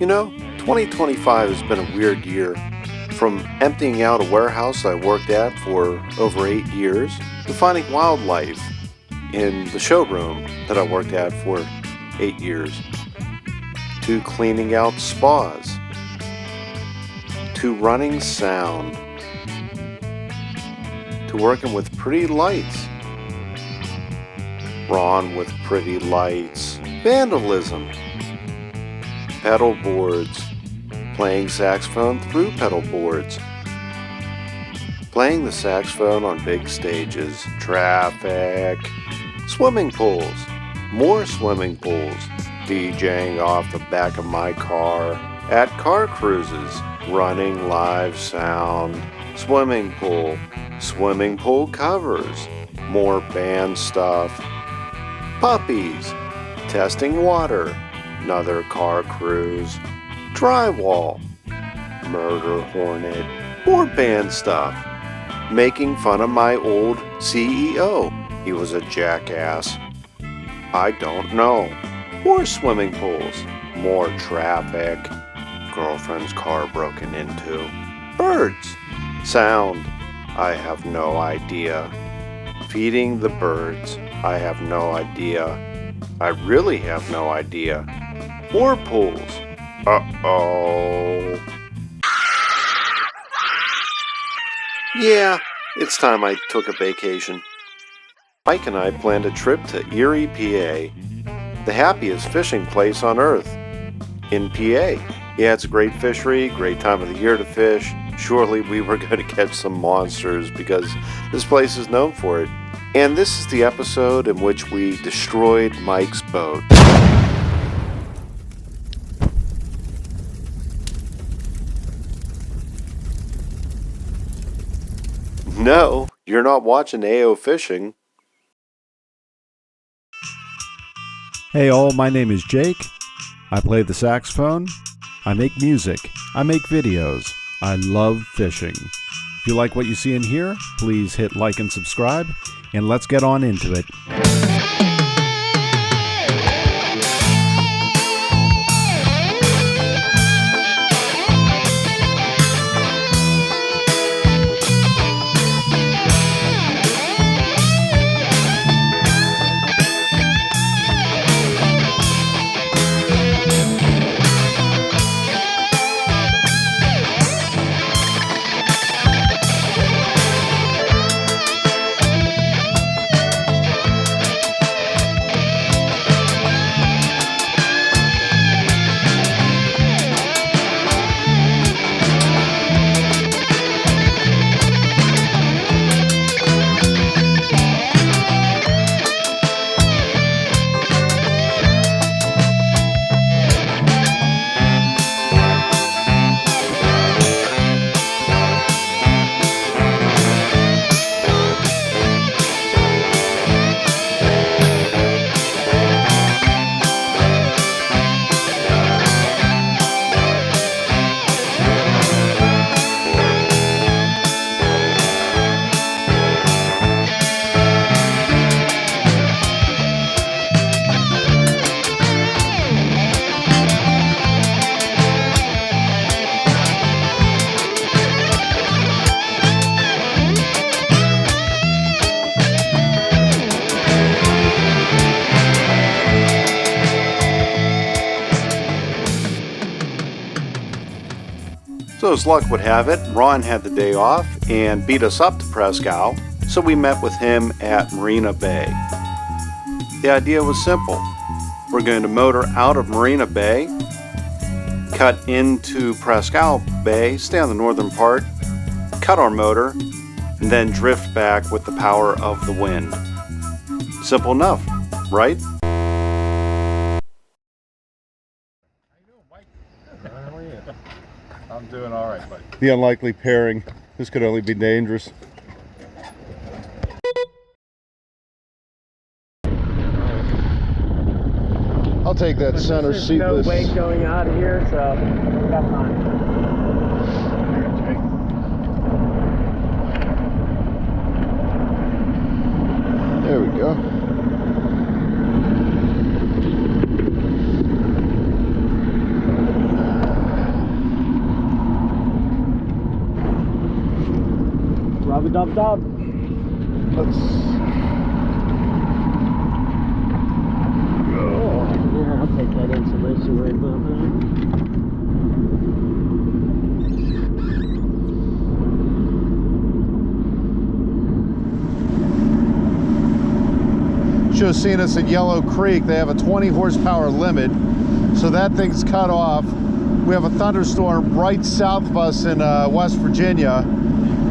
You know, 2025 has been a weird year. From emptying out a warehouse I worked at for over 8 years, to finding wildlife in the showroom that I worked at for 8 years, to cleaning out spas, to running sound, to working with pretty lights, Ron with pretty lights, vandalism, pedal boards, playing saxophone through pedal boards, playing the saxophone on big stages, traffic, swimming pools, more swimming pools, DJing off the back of my car, at car cruises, running live sound, swimming pool covers, more band stuff, puppies, testing water, another car cruise, drywall, murder hornet, more band stuff, making fun of my old CEO. He was a jackass. I don't know. More swimming pools, more traffic, girlfriend's car broken into, birds, sound, I have no idea. Feeding the birds, I have no idea. I really have no idea. More pools. Uh-oh. Yeah, it's time I took a vacation. Mike and I planned a trip to Erie, PA, the happiest fishing place on earth, in PA. Yeah, it's a great fishery, great time of the year to fish. Surely we were going to catch some monsters because this place is known for it. And this is the episode in which we destroyed Mike's boat. No, you're not watching AO Fishing. Hey all, my name is Jake. I play the saxophone. I make music. I make videos. I love fishing. If you like what you see in here, please hit like and subscribe, and let's get on into it. So as luck would have it, Ron had the day off and beat us up to Prescal, so we met with him at Marina Bay. The idea was simple. We're going to motor out of Marina Bay, cut into Prescal Bay, stay on the northern part, cut our motor, and then drift back with the power of the wind. Simple enough, right? I'm doing all right, buddy. The unlikely pairing. This could only be dangerous. I'll take that center seatless. No weight going out of here, so that's fine. There we go. Dub, dub, dub. Let's... Yeah, I'll take that insulation right above that. Should have seen us at Yellow Creek. They have a 20 horsepower limit, so that thing's cut off. We have a thunderstorm right south of us in West Virginia.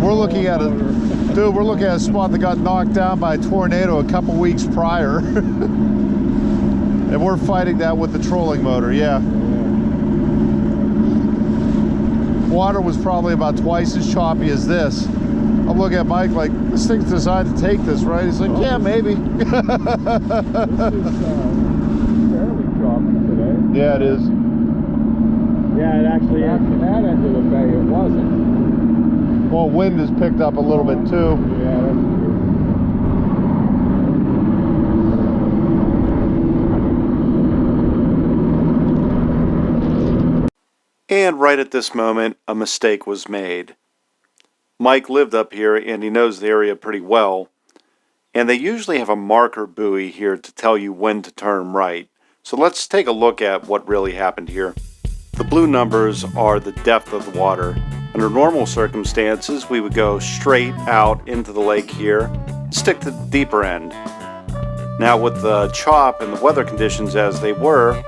We're looking at we're looking at a spot that got knocked down by a tornado a couple weeks prior. And we're fighting that with the trolling motor, yeah. Water was probably about twice as choppy as this. I'm looking at Mike like, this thing's designed to take this, right? He's like, yeah, maybe. This is fairly choppy today. Yeah, it is. Yeah, it actually is. Back to that end of the bay, it wasn't. Well, wind has picked up a little bit too. Yeah, that's true. And right at this moment, a mistake was made. Mike lived up here and he knows the area pretty well. And they usually have a marker buoy here to tell you when to turn right. So let's take a look at what really happened here. The blue numbers are the depth of the water. Under normal circumstances, we would go straight out into the lake here, stick to the deeper end. Now with the chop and the weather conditions as they were,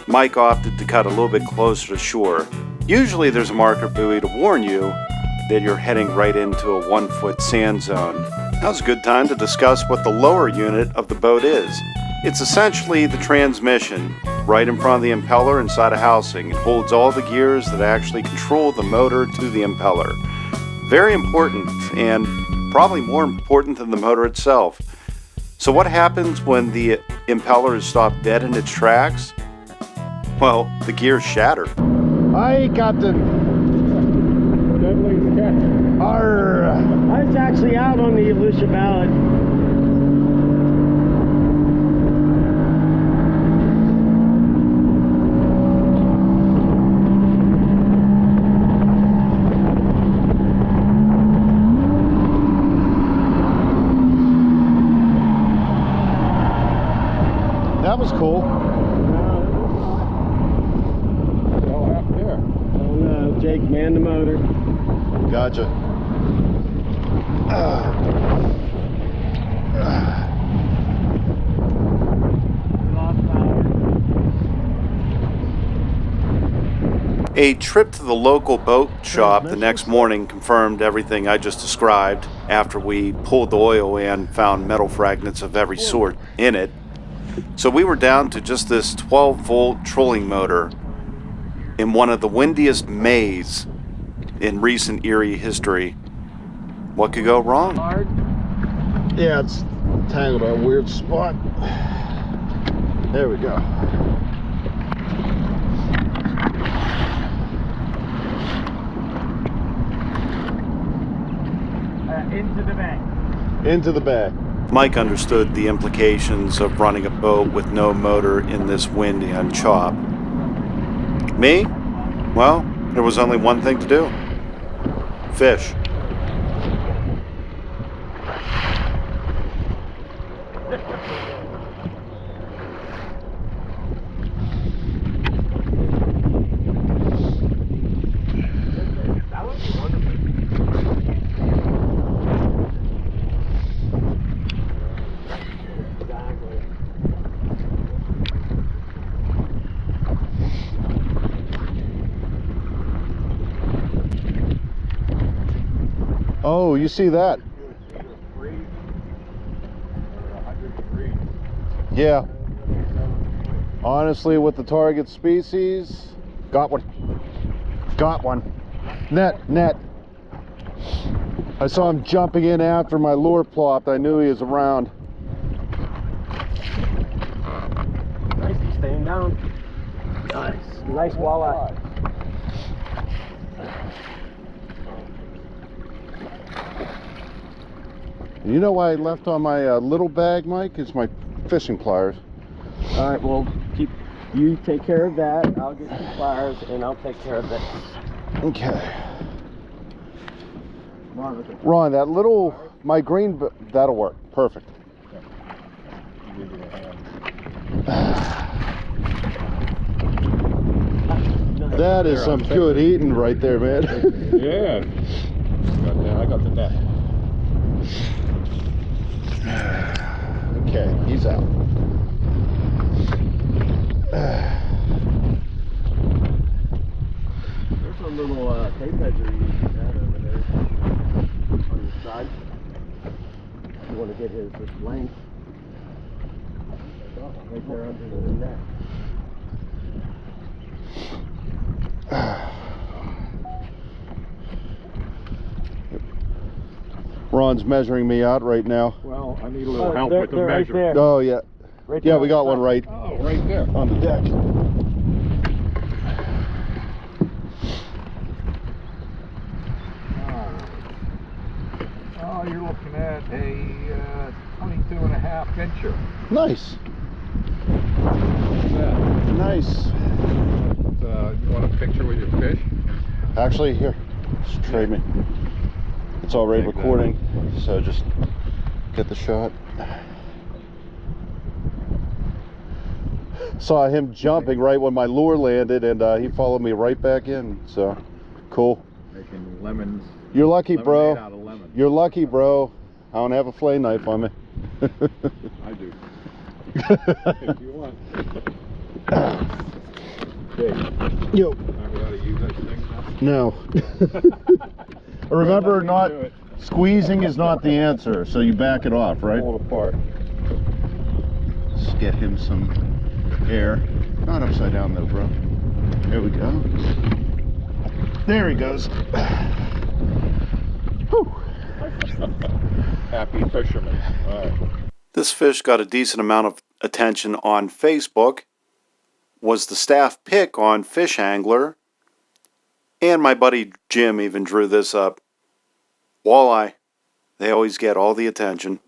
Mike opted to cut a little bit closer to shore. Usually there's a marker buoy to warn you that you're heading right into a 1-foot sand zone. Now's a good time to discuss what the lower unit of the boat is. It's essentially the transmission, right in front of the impeller inside a housing. It holds all the gears that actually control the motor to the impeller. Very important, and probably more important than the motor itself. So what happens when the impeller is stopped dead in its tracks? Well, the gears shatter. Aye, Captain. Deadly catch. Arr. I was actually out on the Volusia Ballad. That was cool. Go up there. Oh no, Jake, man the motor. Gotcha. Lost power. A trip to the local boat shop the next morning confirmed everything I just described after we pulled the oil and found metal fragments of every sort in it. So we were down to just this 12-volt trolling motor in one of the windiest mays in recent Erie history. What could go wrong? Hard. Yeah, it's tangled at a weird spot. There we go. Into the bank. Into the bag. Mike understood the implications of running a boat with no motor in this wind and chop. Me? Well, there was only one thing to do. Fish. That would be wonderful. Exactly. Oh, you see that? Yeah. Honestly, with the target species, got one. Got one. Net. I saw him jumping in after my lure plopped. I knew he was around. Nice, he's staying down. Nice walleye. You know why I left on my little bag, Mike? It's my fishing pliers. All right, well, you take care of that. I'll get some pliers and I'll take care of this. Okay. Ron, that little, my green, that'll work. Perfect. That is some good eating right there, man. Yeah. I got the net. Okay, he's out. There's a little tape measure you can add over there on the side. You want to get his length. Right there under the net. Ron's measuring me out right now. Well, I need a little help They're with the right measure. there. Oh yeah, Right yeah, there we on got the one side. right Oh, right there. on the deck. Oh, you're looking at a 22 and a half incher. Nice, Yeah. nice. You want a picture with your fish? Actually, here, just trade me. It's already Take that. recording, so just get the shot. Saw him jumping right when my lure landed, and he followed me right back in. So, cool. Making lemons. You're lucky, Lemonade bro. out of lemon. You're lucky, bro. I don't have a fillet knife on me. I do. If you want. Okay. Yo. Remember how to use that thing now? No. Remember, Let me not do it. squeezing is not the answer, so you back it off, right? Pull it apart. Let's get him some air. Not upside down though, bro. There we go. There he goes. Whew. Happy fisherman. All right. This fish got a decent amount of attention on Facebook, was the staff pick on Fish Angler, and my buddy Jim even drew this up. Walleye. They always get all the attention.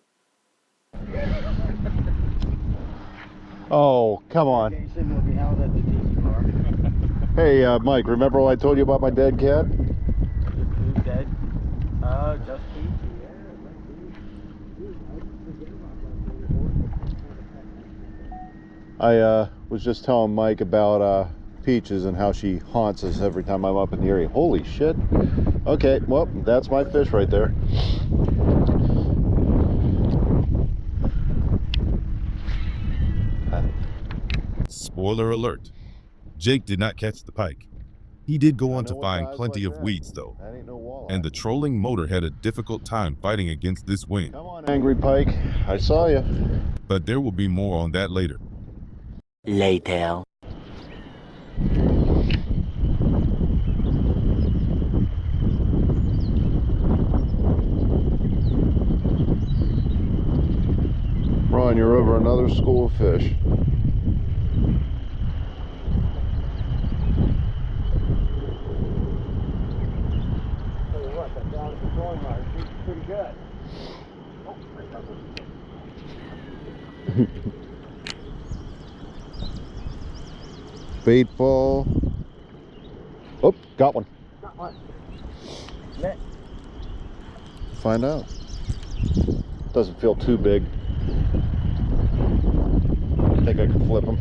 Oh, come on. Hey, Mike, remember what I told you about my dead cat? Who's dead? Just Pete. I was just telling Mike about Peaches and how she haunts us every time I'm up in the area. Holy shit. Okay, well, that's my fish right there. Spoiler alert. Jake did not catch the pike. He did go I on know to what find guys plenty like of that. weeds though, That ain't no walleye. and the trolling motor had a difficult time fighting against this wind. Come on, angry pike. I saw you. But there will be more on that later. Later. Ron, you're over another school of fish. What, that down at the throwing line is pretty good. Bait ball. Oh, got one. Got one. Net. Find out. Doesn't feel too big. I think I can flip him.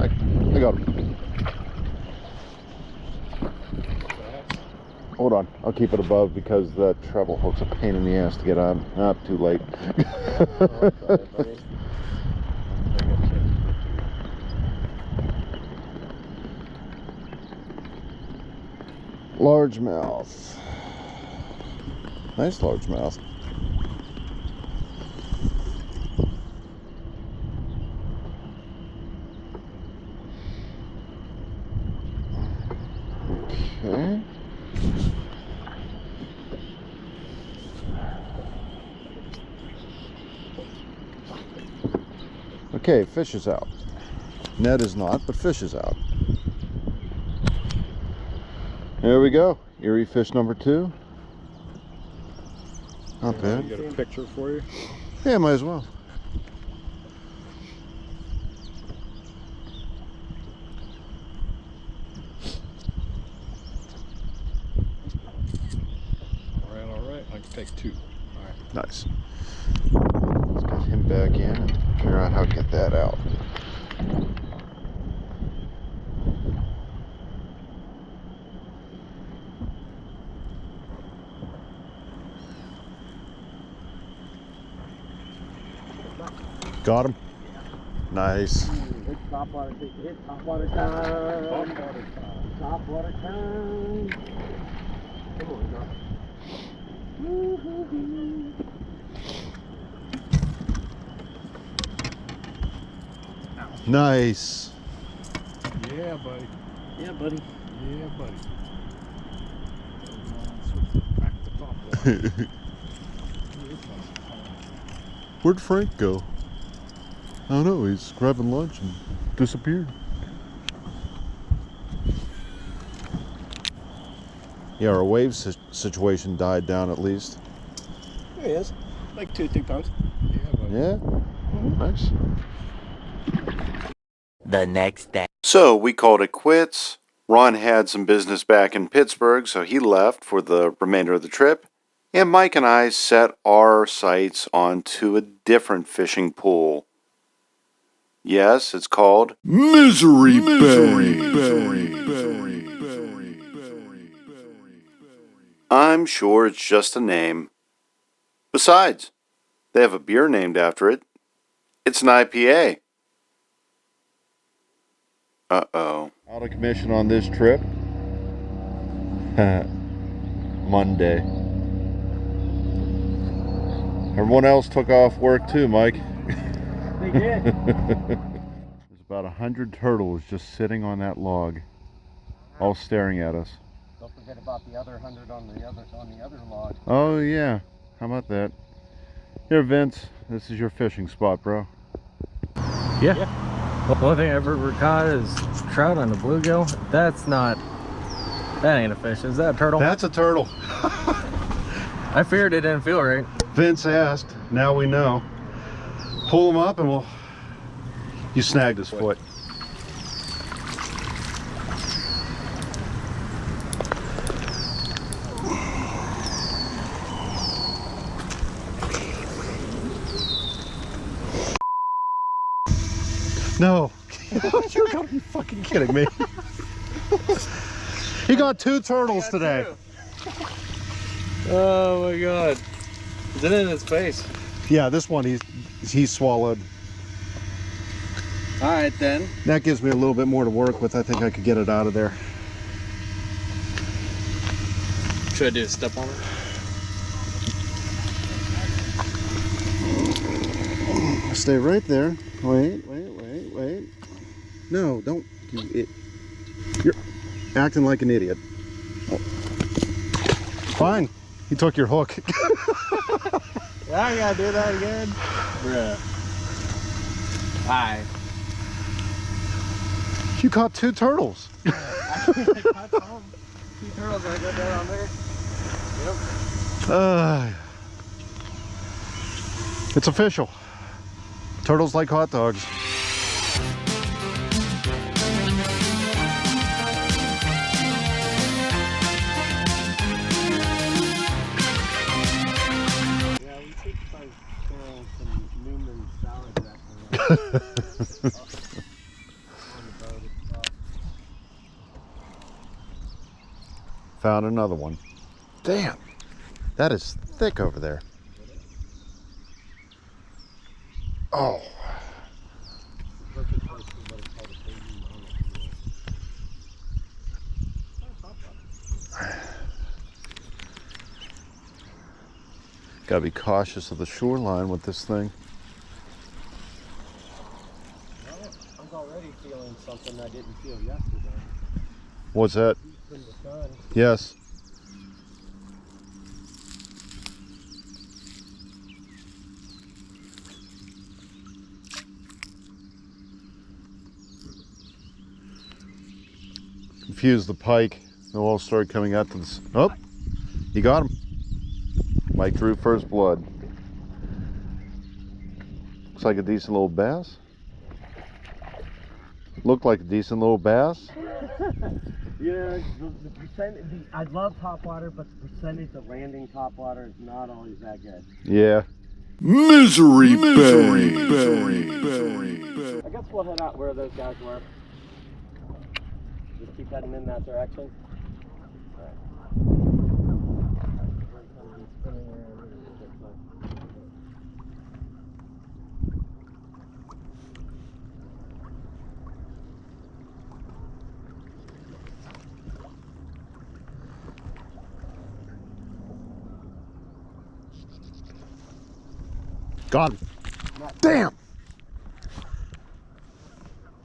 I got him. Hold on, I'll keep it above because the treble hook's a pain in the ass to get on. Ah, too late. Largemouth. Nice largemouth. Okay. Okay, fish is out. Net is not, but fish is out. There we go. Erie fish number 2. Not bad. Get a picture for you. Yeah, might as well. to take 2. All right. Nice. Let's get him back in and figure out how to get that out. Got him? Nice. Hit top water, hit top water time. Top water time. Come on, Doc. Nice. Yeah, buddy. Yeah, buddy. Yeah, buddy. Back to top water. Where'd Frank go? I don't know, he's grabbing lunch and disappeared. Yeah, our wave situation died down at least. There he is. Like 2-3 pounds. Yeah, buddy. Yeah? Nice. The next day. So we called it quits. Ron had some business back in Pittsburgh, so he left for the remainder of the trip. And Mike and I set our sights onto a different fishing pool. Yes, it's called Misery Bay. I'm sure it's just a name. Besides, they have a beer named after it. It's an IPA. Uh-oh. Out of commission on this trip. Monday. Everyone else took off work too, Mike. They did. There's about 100 turtles just sitting on that log, all staring at us. Don't forget about the other 100 on the other log. Oh yeah, how about that? Here, Vince, this is your fishing spot, bro. Yeah. Well, the only thing I've ever caught is trout on a bluegill. That ain't a fish. Is that a turtle? That's a turtle. I feared it didn't feel right. Vince asked, now we know. Pull him up and you snagged his foot. No. You're gotta be fucking kidding me. He got 2 turtles today. Oh my god. Is it in his face? Yeah, this one he swallowed. Alright then. That gives me a little bit more to work with. I think I could get it out of there. Should I do a step on it? Stay right there. Wait. No, don't. You're acting like an idiot. Oh. Fine. He took your hook. I gotta do that again? Bruh. Hi. You caught 2 turtles. I caught 2 turtles I go down on there. Yep. It's official. Turtles like hot dogs. Yeah, we should try throwing some Newman salad dressing on the boat itself. Found another one. Damn, that is thick over there. Oh. Gotta be cautious of the shoreline with this thing. Well, I'm already feeling something I didn't feel yesterday. What's that? Heat from the sun. Yes. Confused the pike. They'll all start coming out to this. Oh, you got him. Mike drew first blood. Looks like a decent little bass. Looked like a decent little bass. Yeah, the percentage, I love topwater, but the percentage of landing topwater is not always that good. Yeah. Misery Berry. I guess we'll head out where those guys were. Just keep heading in that direction. Got him. Damn!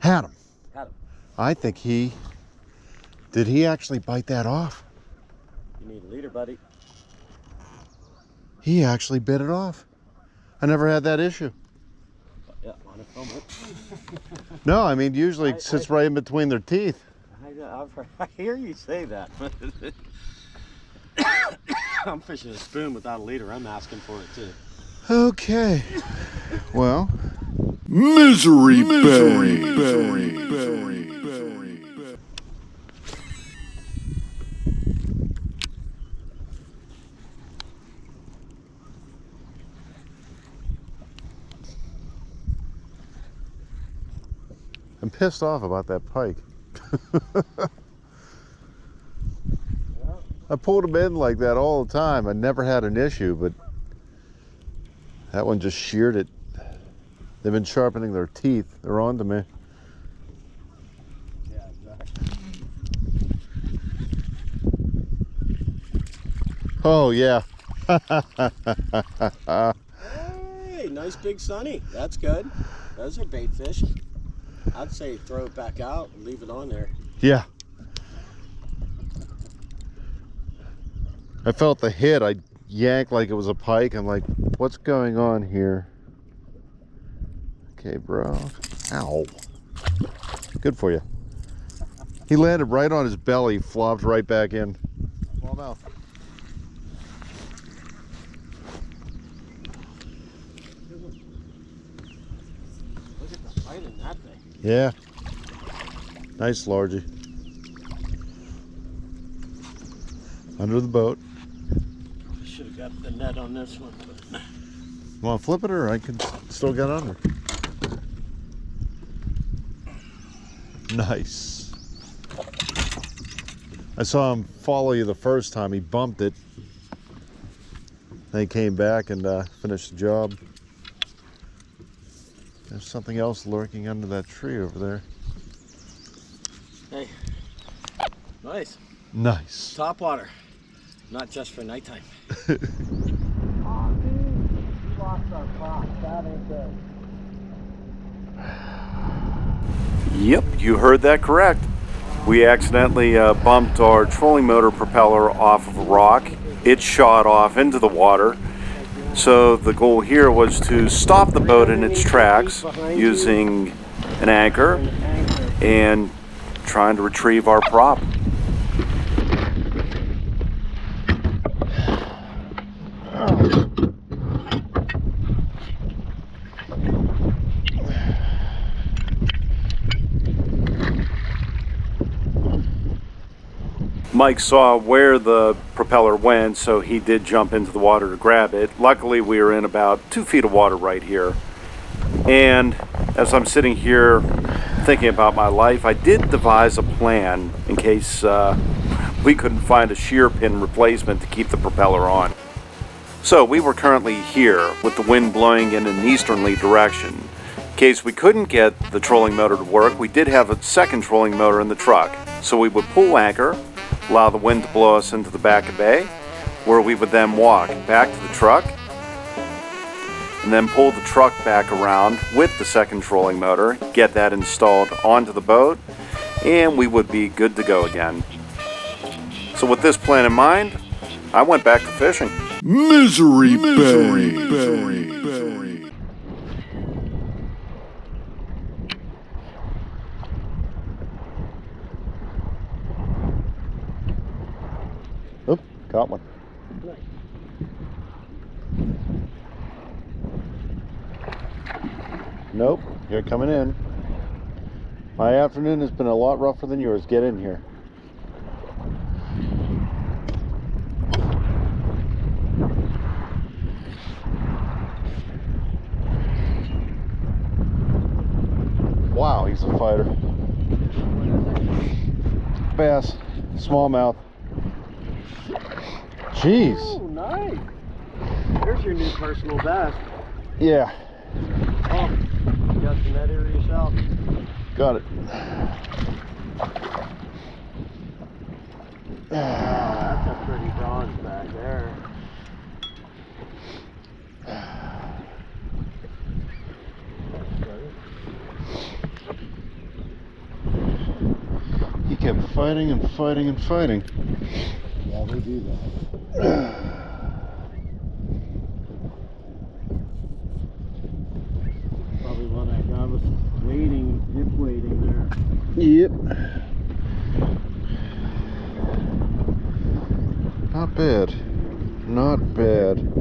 Had him. Had him. I think did he actually bite that off? You need a leader, buddy. He actually bit it off. I never had that issue. Yeah, want to film it? No, I mean, usually it sits right in between their teeth. I hear you say that. I'm fishing a spoon without a leader. I'm asking for it too. Okay. Well, Misery Berry. I'm pissed off about that pike. I pulled them in like that all the time. I never had an issue, but that one just sheared it. They've been sharpening their teeth. They're on to me. Yeah, exactly. Oh, yeah. Hey, nice big sunny. That's good. Those are bait fish. I'd say throw it back out and leave it on there. Yeah. I felt the hit. I yanked like it was a pike. I'm like, what's going on here? Okay, bro. Ow. Good for you. He landed right on his belly, flopped right back in. Smallmouth. Look at the fight in that thing. Yeah. Nice largie. Under the boat. Should have got the net on this one. But... You want to flip it, or I can still get under? Nice. I saw him follow you the first time. He bumped it. Then he came back and finished the job. There's something else lurking under that tree over there. Hey, nice. Nice. Top water, not just for nighttime. Oh, dude, we lost our prop. That ain't good. Yep, you heard that correct. We accidentally bumped our trolling motor propeller off of a rock. It shot off into the water. So the goal here was to stop the boat in its tracks using an anchor and trying to retrieve our prop. Mike saw where the propeller went, so he did jump into the water to grab it. Luckily, we were in about 2 feet of water right here. And as I'm sitting here thinking about my life, I did devise a plan in case we couldn't find a shear pin replacement to keep the propeller on. So we were currently here with the wind blowing in an easterly direction. In case we couldn't get the trolling motor to work, we did have a second trolling motor in the truck. So we would pull anchor, allow the wind to blow us into the back of the bay, where we would then walk back to the truck, and then pull the truck back around with the second trolling motor, get that installed onto the boat, and we would be good to go again. So with this plan in mind, I went back to fishing. Misery Berry. Oop, caught one. Nope, you're coming in. My afternoon has been a lot rougher than yours. Get in here. Wow, he's a fighter. Bass, smallmouth. Jeez. Oh, nice. There's your new personal best. Yeah, Oh, you got some net area yourself. got it. Oh, that's a pretty bronze back there. He kept fighting and fighting and fighting. Yeah, they do that. Probably while that guy was waiting, hip waiting there. Yep. Not bad. Not bad.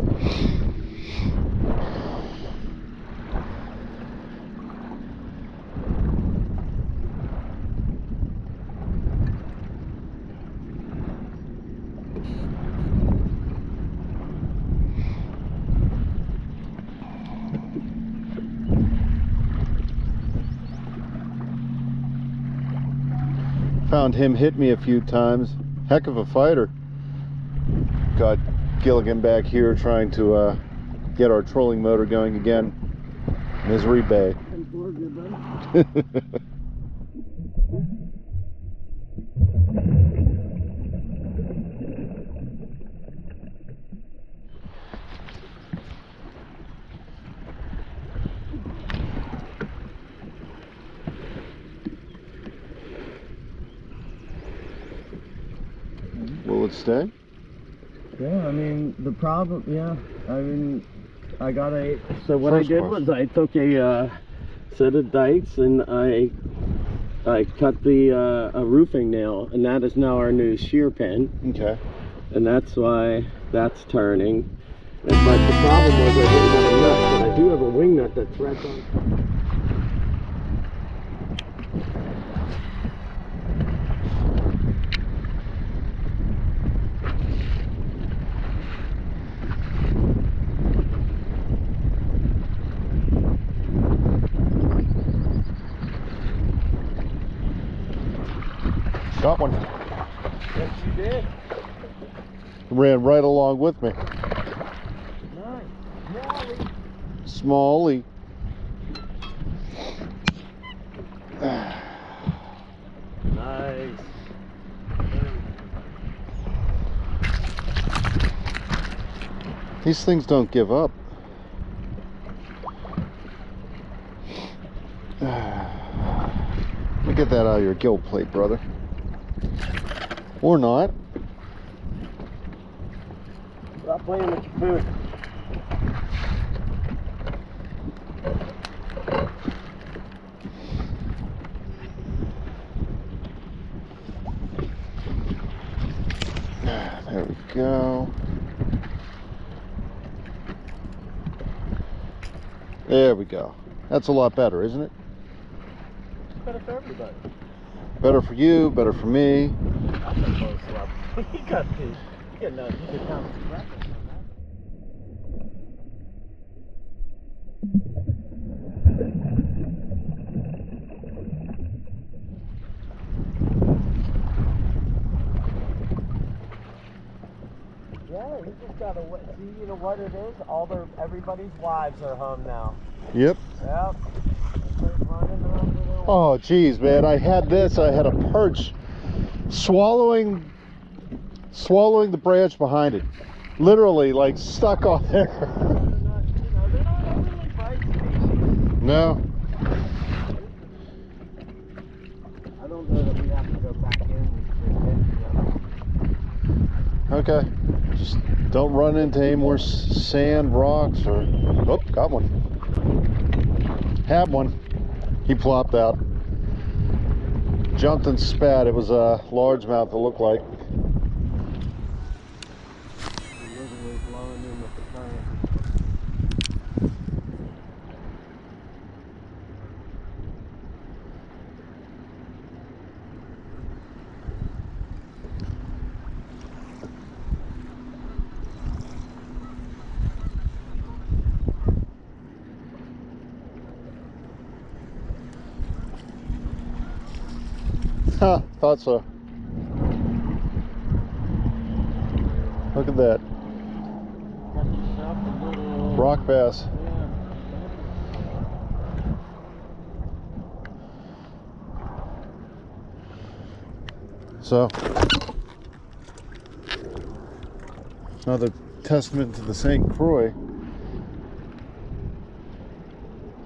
Found him hit me a few times. Heck of a fighter. Got Gilligan back here trying to get our trolling motor going again. Misery Bay. Will it stay? Yeah, I mean, the problem, I got a, so what First I did question. was I took a set of dikes and I cut the a roofing nail, and that is now our new shear pin, Okay. and that's why that's turning. But the problem was I didn't have a nut, but I do have a wing nut that threads on. Got one. Yes, you did. Ran right along with me. Nice. Smallie. Nice. These things don't give up. Let me get that out of your gill plate, brother. Or not. Stop playing with your food. There we go. There we go. That's a lot better, isn't it? It's better for everybody. Better for you, better for me. That's a close level. You got no, you could count the reference on that. Yeah, you just gotta see. You know what it is? Everybody's wives are home now. Yep. Yep. Oh, geez, man. I had this. I had a perch swallowing the branch behind it. Literally, like, stuck on there. They're not overly bright species. No. I don't know that we have to go back in. Okay. Just don't run into any more sand, rocks, or... Oh, got one. Had one. He plopped out. Jumped and spat. It was a largemouth, it looked like. Huh, thought so. Look at that. Got yourself a little Rock bass. yeah. So, another testament to the St. Croix.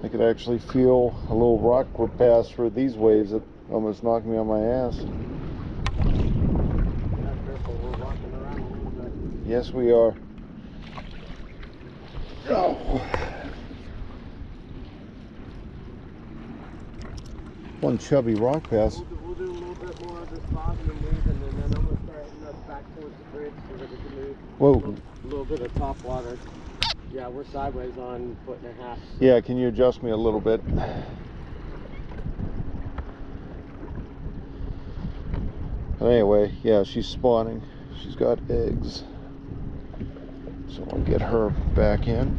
I could actually feel a little rock would pass through these waves that almost knocked me on my ass. Not careful, we're walking around a little bit. Yes, we are. Oh. One chubby rock bass. We'll do a little bit more of this bobbing and weaving, and then I'm going to start heading us back towards the bridge so that we can move Whoa. a little bit of top water. Yeah, we're sideways on 1.5 feet. Yeah, can you adjust me a little bit? But anyway, yeah, she's spawning. She's got eggs. So I'll get her back in.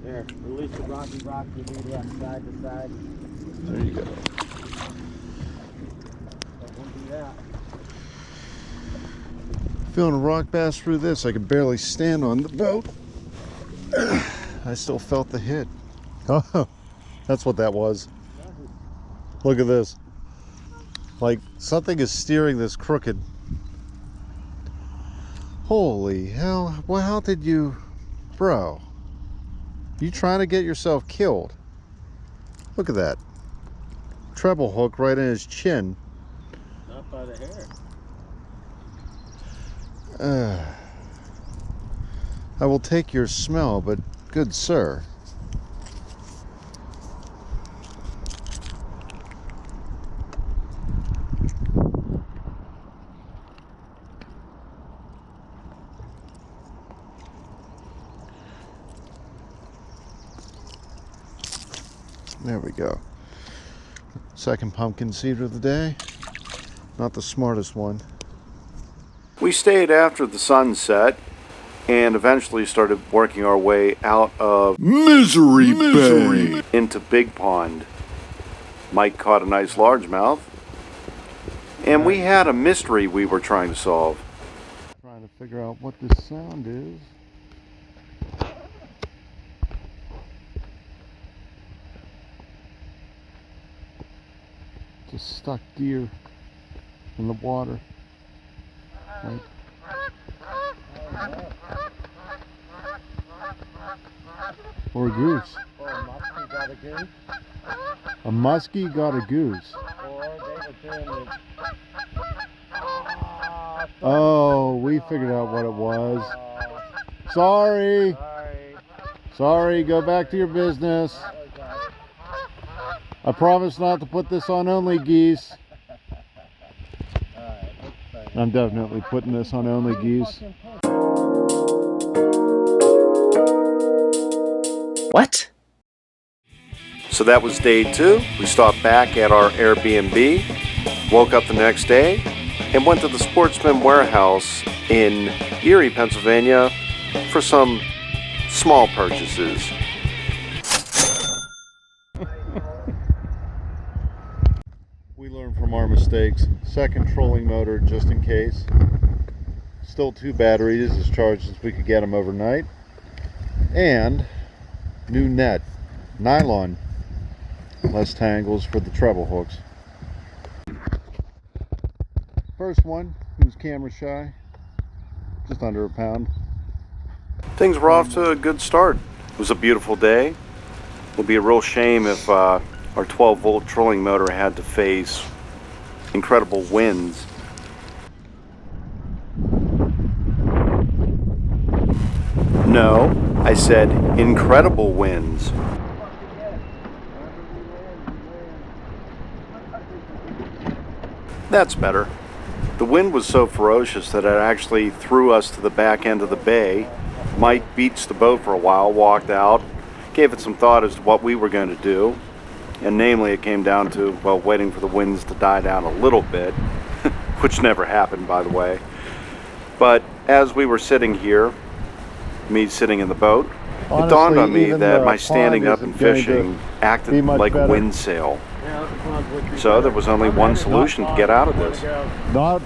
There, release the rocky rock, you do that side to side. There you go. So we'll do that. Feeling a rock bass through this. I could barely stand on the boat. I still felt the hit. Oh, that's what that was. Look at this. Like something is steering this crooked. Holy hell. Well, how did you... Bro. You trying to get yourself killed? Look at that. Treble hook right in his chin. Not by the hair. I will take your smell, but good sir. There we go. Second pumpkin seed of the day. Not the smartest one. We stayed after the sun set and eventually started working our way out of Misery Bay into Big Pond. Mike caught a nice largemouth, and we had a mystery we were trying to solve. Trying to figure out what this sound is. Just stuck deer in the water. Right. Or a goose. Or a muskie got a goose. A muskie got a goose. Or they were doing the... Oh, we figured out what it was. Sorry. Sorry, go back to your business. I promise not to put this on Only Geese. I'm definitely putting this on Only Geese. What? So that was day 2. We stopped back at our Airbnb, woke up the next day, and went to the Sportsman Warehouse in Erie, Pennsylvania for some small purchases. We learned from our mistakes. Second trolling motor just in case. Still 2 batteries as charged as we could get them overnight. And new net, nylon, less tangles for the treble hooks. First one, he was camera shy, just under a pound. Things were off to a good start. It was a beautiful day. It would be a real shame if our 12-volt trolling motor had to face incredible winds. No, I said incredible winds. That's better. The wind was so ferocious that it actually threw us to the back end of the bay. Mike beached the boat for a while, walked out, gave it some thought as to what we were going to do. And namely, it came down to, well, waiting for the winds to die down a little bit, which never happened, by the way. But as we were sitting here, me sitting in the boat, it Honestly, dawned on me even that the my standing pond up and isn't going to fishing be acted much like a better. wind sail. Yeah, the pond's way too So there was only one solution to get out of this. Not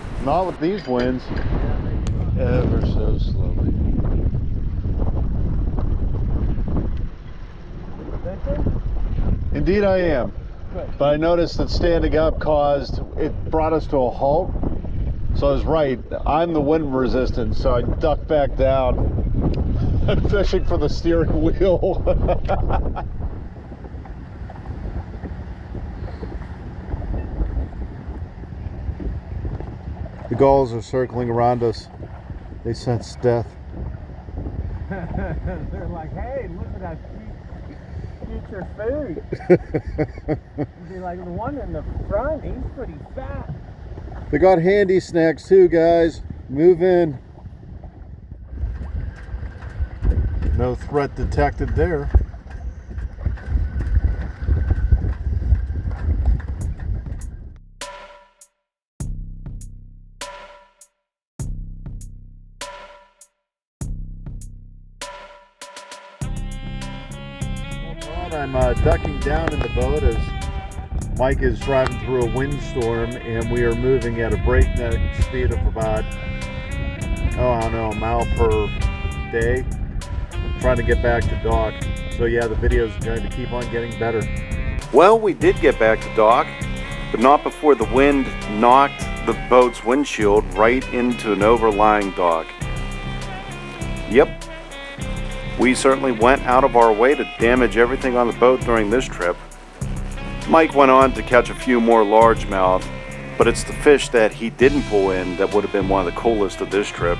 with these winds. Ever so slowly. Indeed I am. But I noticed that standing up brought us to a halt. So I was right. I'm the wind resistant, so I ducked back down. I'm fishing for the steering wheel. The gulls are circling around us. They sense death. They're like, hey, look at that future food. You'd be like, the one in the front, he's pretty fat. They got handy snacks too, guys. Move in. No threat detected there. I'm ducking down in the boat as Mike is driving through a windstorm, and we are moving at a breakneck speed of about, I don't know, a mile per day, trying to get back to dock. So yeah, the video is going to keep on getting better. Well, we did get back to dock, but not before the wind knocked the boat's windshield right into an overlying dock. Yep. We certainly went out of our way to damage everything on the boat during this trip. Mike went on to catch a few more largemouth, but it's the fish that he didn't pull in that would have been one of the coolest of this trip.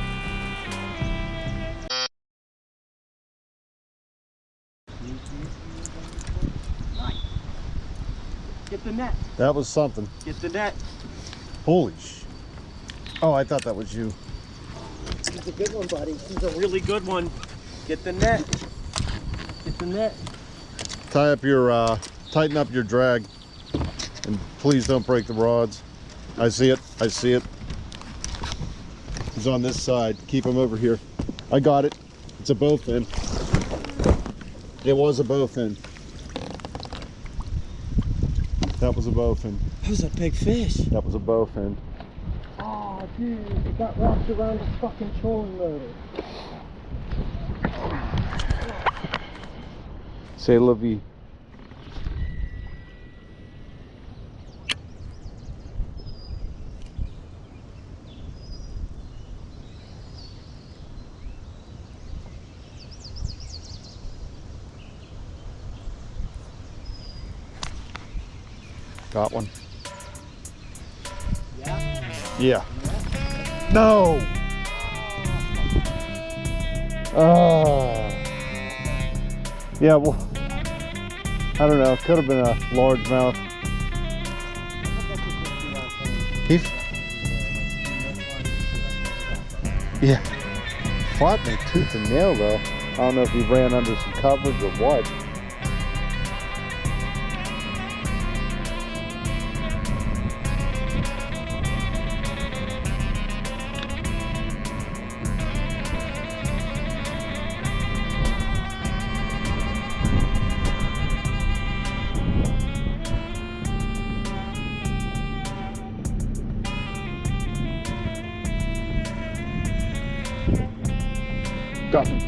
Get the net. That was something. Get the net. Holy sh! Oh, I thought that was you. He's a good one, buddy. He's a really good one. Get the net. Get the net. Tighten up your drag, and please don't break the rods. I see it. I see it. He's on this side. Keep him over here. I got it. It's a bowfin. It was a bowfin. That was a bowfin. That was a big fish. That was a bowfin. Oh, dude, it got wrapped around the fucking trolling motor. C'est la vie. Got one. Yeah? Yeah. No! Yeah, well, I don't know. Could have been a largemouth. Yeah. Fought me tooth and nail though. I don't know if he ran under some coverage or what. Got him.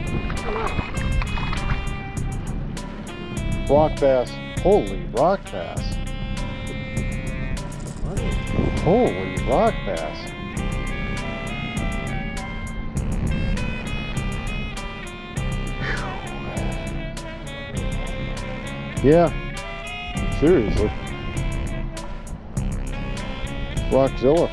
Rock bass. Holy rock bass. Holy rock bass. Yeah. Seriously. Rockzilla.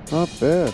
Not bad.